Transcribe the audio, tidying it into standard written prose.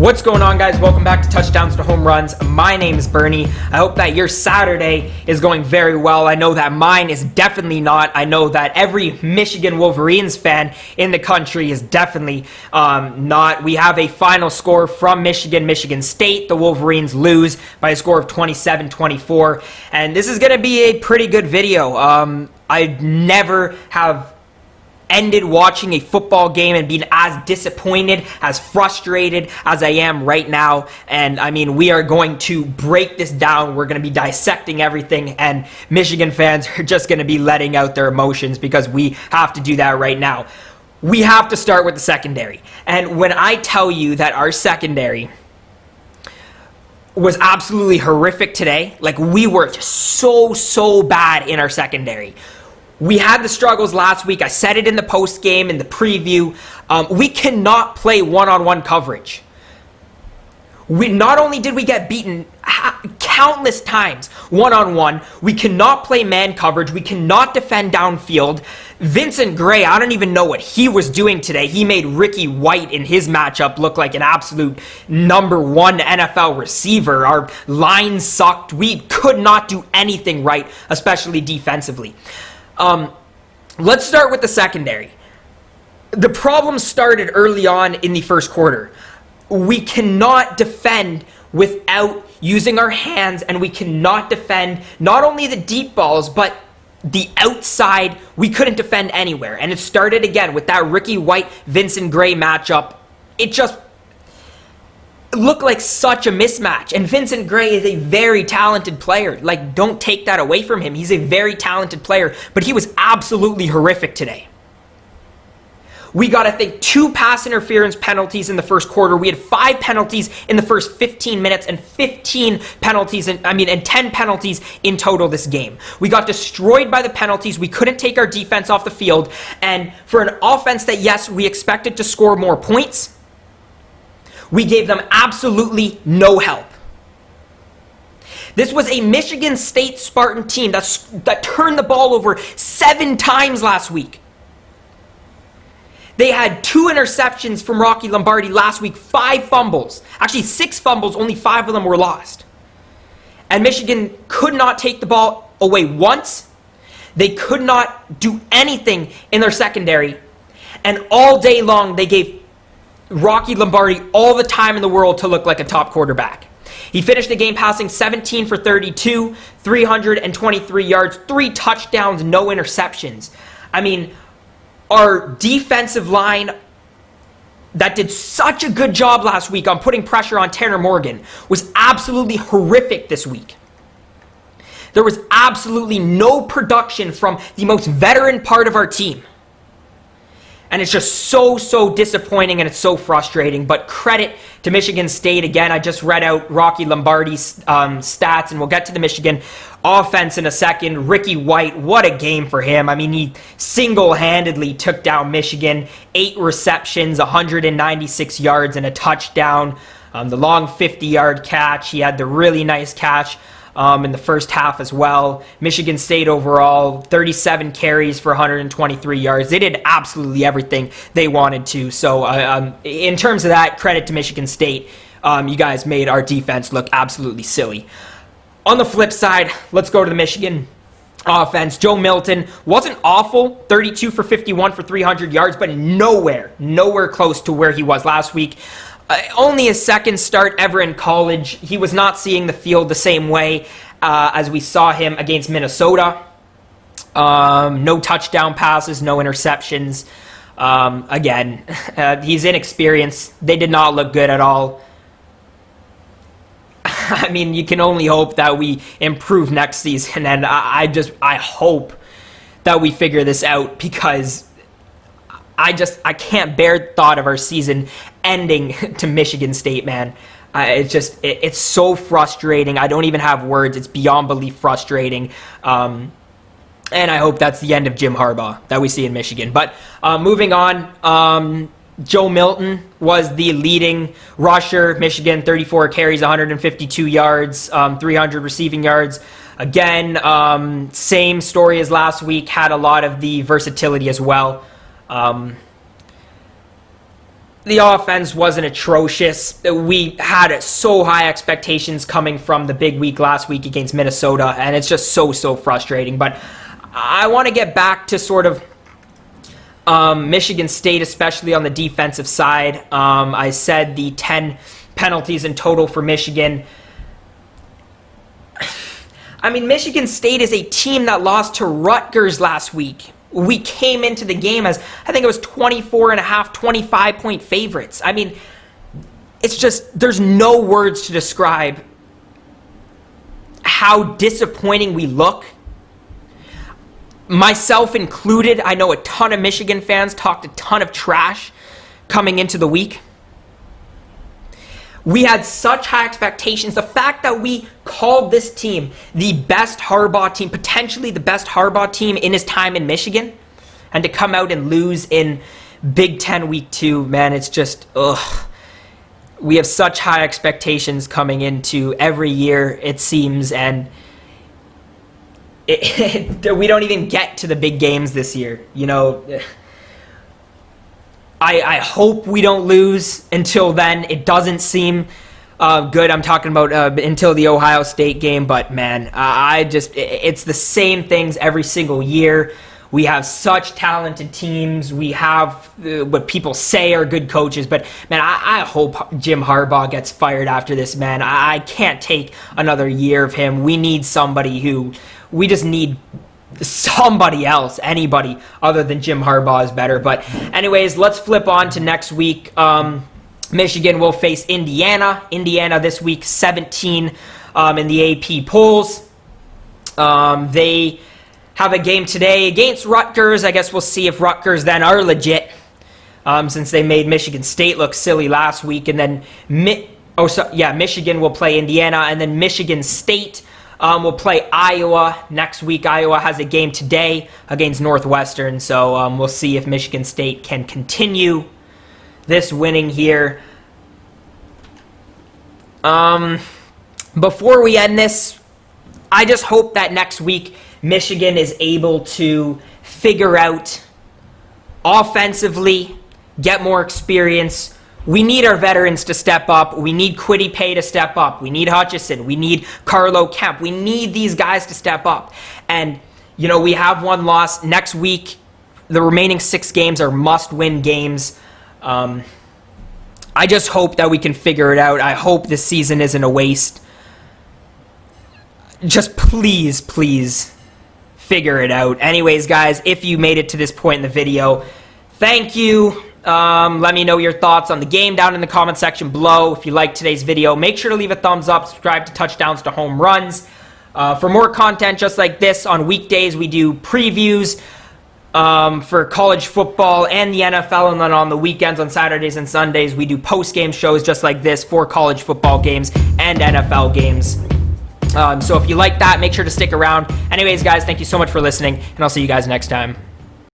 What's going on, guys? Welcome back to Touchdowns to Home Runs. My name is Bernie. I hope that your Saturday is going very well. I know that mine is definitely not. I know that every Michigan Wolverines fan in the country is definitely not. We have a final score from Michigan State. The Wolverines lose by a score of 27-24. And this is going to be a pretty good video. I never have ended watching a football game and being as disappointed, as frustrated as I am right now. And I mean, we are going to break this down. We're going to be dissecting everything, and Michigan fans are just going to be letting out their emotions because we have to do that right now. We have to start with the secondary. And when I tell you that our secondary was absolutely horrific today, like we were just so bad in our secondary. We had the struggles last week. I said it in the post game, in the preview. We cannot play one-on-one coverage. Not only did we get beaten countless times one-on-one, we cannot play man coverage. We cannot defend downfield. Vincent Gray, I don't even know what he was doing today. He made Ricky White in his matchup look like an absolute #1 NFL receiver. Our line sucked. We could not do anything right, especially defensively. Let's start with the secondary. The problem started early on in the first quarter. We cannot defend without using our hands, and we cannot defend not only the deep balls, but the outside. We couldn't defend anywhere. And it started again with that Ricky White, Vincent Gray matchup. It just looked like such a mismatch. And Vincent Gray is a very talented player. Like, don't take that away from him. He's a very talented player, but he was absolutely horrific today. We got, I think, 2 pass interference penalties in the first quarter. We had 5 penalties in the first 15 minutes and 15 penalties, and 10 penalties in total this game. We got destroyed by the penalties. We couldn't take our defense off the field. And for an offense that, yes, we expected to score more points, we gave them absolutely no help. This was a Michigan State Spartan team that turned the ball over 7 times last week. They had 2 interceptions from Rocky Lombardi last week, 5 fumbles. Actually, 6 fumbles, only 5 of them were lost. And Michigan could not take the ball away once. They could not do anything in their secondary. And all day long, they gave Rocky Lombardi all the time in the world to look like a top quarterback. He finished the game passing 17 for 32, 323 yards, 3 touchdowns, no interceptions. I mean, our defensive line that did such a good job last week on putting pressure on Tanner Morgan was absolutely horrific this week. There was absolutely no production from the most veteran part of our team. And it's just so disappointing, and it's so frustrating. But credit to Michigan State. Again, I just read out Rocky Lombardi's stats, and we'll get to the Michigan offense in a second. Ricky White, what a game for him. I mean, he single-handedly took down Michigan. 8 receptions, 196 yards, and a touchdown. The long 50-yard catch. He had the really nice catch in the first half as well. Michigan State overall, 37 carries for 123 yards. They did absolutely everything they wanted to. So in terms of that, credit to Michigan State. You guys made our defense look absolutely silly. On the flip side, let's go to the Michigan offense. Joe Milton wasn't awful, 32 for 51 for 300 yards, but nowhere close to where he was last week. Only his second start ever in college. He was not seeing the field the same way as we saw him against Minnesota. No touchdown passes, no interceptions. Again, he's inexperienced. They did not look good at all. I mean, you can only hope that we improve next season, and I hope that we figure this out, because I can't bear the thought of our season ending to Michigan State, man. It's so frustrating. I don't even have words. It's beyond belief frustrating. And I hope that's the end of Jim Harbaugh that we see in Michigan. But moving on, Joe Milton was the leading rusher. Michigan, 34 carries, 152 yards, 300 receiving yards. Again, same story as last week, had a lot of the versatility as well. the offense wasn't atrocious. We had so high expectations coming from the big week last week against Minnesota, and it's just so frustrating. But I want to get back to sort of Michigan State, especially on the defensive side. I said the 10 penalties in total for Michigan. I mean, Michigan State is a team that lost to Rutgers last week. We came into the game as, I think it was 24.5, 25-point favorites. I mean, it's just, there's no words to describe how disappointing we look. Myself included, I know a ton of Michigan fans talked a ton of trash coming into the week. We had such high expectations. The fact that we called this team the best Harbaugh team, potentially the best Harbaugh team in his time in Michigan, and to come out and lose in Big Ten Week 2, man, it's just, ugh. We have such high expectations coming into every year, it seems, and we don't even get to the big games this year. You know, I hope we don't lose. Until then, it doesn't seem good. I'm talking about until the Ohio State game, but man, it's the same things every single year. We have such talented teams. We have what people say are good coaches, but man, I hope Jim Harbaugh gets fired after this, man. I can't take another year of him. We need we just need somebody else. Anybody other than Jim Harbaugh is better. But anyways, let's flip on to next week. Michigan will face Indiana. Indiana this week, 17 in the AP polls. They have a game today against Rutgers. I guess we'll see if Rutgers then are legit, since they made Michigan State look silly last week. And then, Michigan will play Indiana, and then Michigan State will play Iowa next week. Iowa has a game today against Northwestern, so we'll see if Michigan State can continue this winning here. Before we end this, I just hope that next week Michigan is able to figure out offensively, get more experience. We need our veterans to step up. We need Kwity Paye to step up. We need Hutchison. We need Carlo Kemp. We need these guys to step up. And, you know, we have one loss. Next week, the remaining 6 games are must-win games. I just hope that we can figure it out. I hope this season isn't a waste. Just please figure it out. Anyways, guys, if you made it to this point in the video, thank you. Let me know your thoughts on the game down in the comment section below. If you liked today's video, make sure to leave a thumbs up, subscribe to Touchdowns to Home Runs. For more content just like this on weekdays, we do previews for college football and the NFL, and then on the weekends, on Saturdays and Sundays, we do post-game shows just like this for college football games and NFL games. So if you like that, make sure to stick around. Anyways, guys, thank you so much for listening, and I'll see you guys next time.